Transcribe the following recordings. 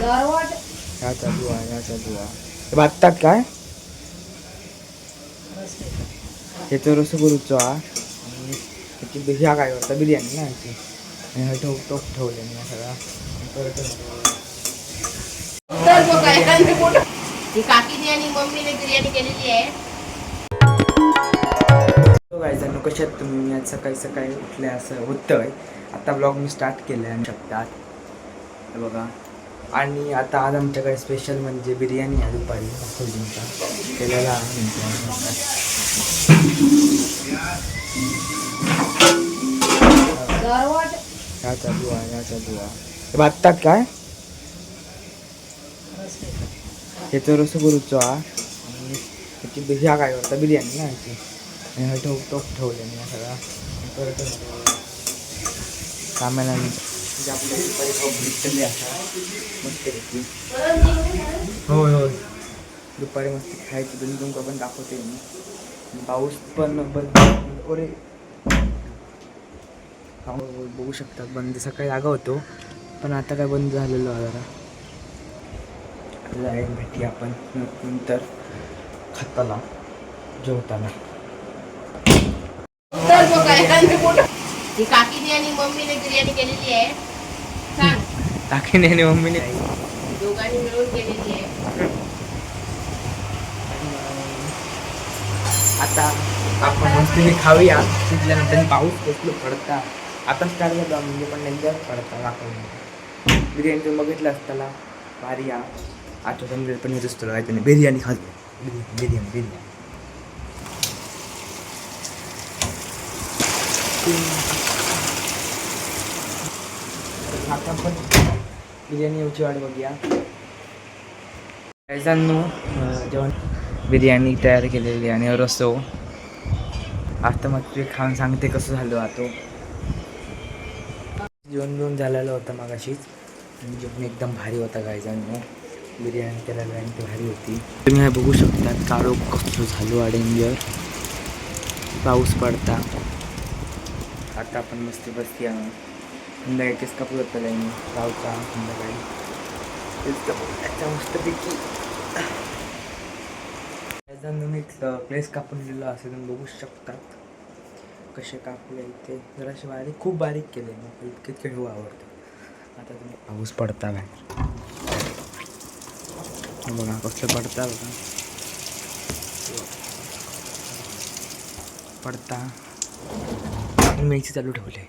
ह्या चालू आहे, ह्या चालू आहे. हे भातात काय ह्याचं रस करूचो हा. आणि ह्याची ह्या काय करता बिर्याणी ना ह्याची. आणि हा टोप ठेवले मी सगळा काकीने आणि मम्मीने बिर्याणी केलेली आहे. गायजांनो कशा आहेत तुम्ही? मी आज सकाळी सकाळी उठले असं होतंय. आता ब्लॉग मी स्टार्ट केलं आहे शकतात हे बघा. आणि आता आज आमच्याकडे स्पेशल म्हणजे बिर्याणी आहे दुपारी फौजींचा केलेला ह्या चालू आहे, ह्या चालू आहे. हे भातात काय ह्याचं रस करूचो हा. आणि ह्याची ह्या काय करता बिर्याणी ना ह्याची. आणि हा टोप ठेवले मी सगळा परत कामाला म्हणजे आपल्या दुपारी भेटले असा मस्तपैकी. होय होय दुपारी मस्त खायची दोन तुमका पण दाखवते मी. पाऊस पण बंद ओरे बघू शकतात बंद. सकाळी जागा होतो पण आता काय बंद झालेलो आहे जरा. भेटी आपण नंतर खाताना जेवताना. काकीने आणि मम्मीने बिर्याणी केलेली आहे. सांग काकीने आणि मम्मीने दोघांनी मिळून केलेली आहे. आता आपण मस्तीने खाऊया. शिजल्यानंतर पाऊस कसलो पडता आता स्टार्ट झाला म्हणजे पण नंतर पडता दाखवून. बिर्याणी तुम्ही बघितलं असताना भारी या आठवण पण येत असतो काय त्याने बिर्याणी खातो बिर्याणी बिर्याणी. आता पण बिर्याणी येऊची वाट बघूया. कैजांनो जेवण बिर्याणी तयार केलेली आणि रसो आता मग ते खाऊन सांगते कसं झालं आता. जेवण झालेलं होतं मगाशीच आणि जेवण एकदम भारी होता कैजांनो. बिर्याणी केलेली आणि ती भारी होती. तुम्ही हे बघू शकतात काळोख कसं झालो डेंजर. पाऊस पडता आता आपण मस्ती बसती संध्याकाळी केस कापू जातं मी गावचा संध्याकाळी केस कापू त्याच्या मस्तपैकी. मी प्लेस कापून दिलं असे तुम्ही बघू शकतात कसे कापले ते. जराशी बारीक खूप बारीक केले मग इतके खेळू आवडतं. आता तुम्ही पाऊस पडता बाहेर बघा कसलं पडता बघा पडता. मेची चालू ठेवले.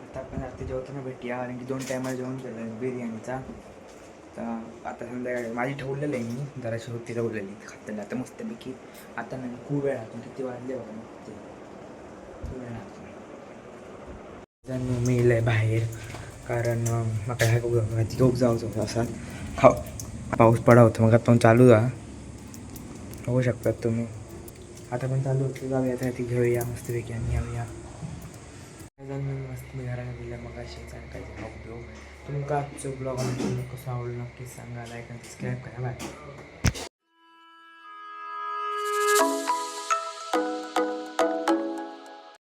आता आपण रात्री जेवताना भेटूया कारण की 2 टायमाला जेवण केलं आहे बिर्याणीचा. तर आता संध्याकाळी माझी ठेवलेलं आहे मी जराशी होती ठेवलेली खात्याला आता मस्तपैकी. आता नाही खूप वेळ लागतो किती वाजले बघा मग ते खूप वेळ लागतो. मी येईल आहे बाहेर कारण मग काय घेऊन जाऊ असा खाऊ पाऊस पडा होता मग आता चालू जा बघू शकतात तुम्ही. आता पण चालू होतं जाऊया ती घेऊया मस्तपैकी आणि येऊया. मस्त मी घराला गेल्या मग अशी सांगायचं ब्लॉग देऊ तुमका आजचं ब्लॉग तुम्ही कसं आवडलं नक्की सांगा. लाईक आणि सबस्क्राईब करा. बाय.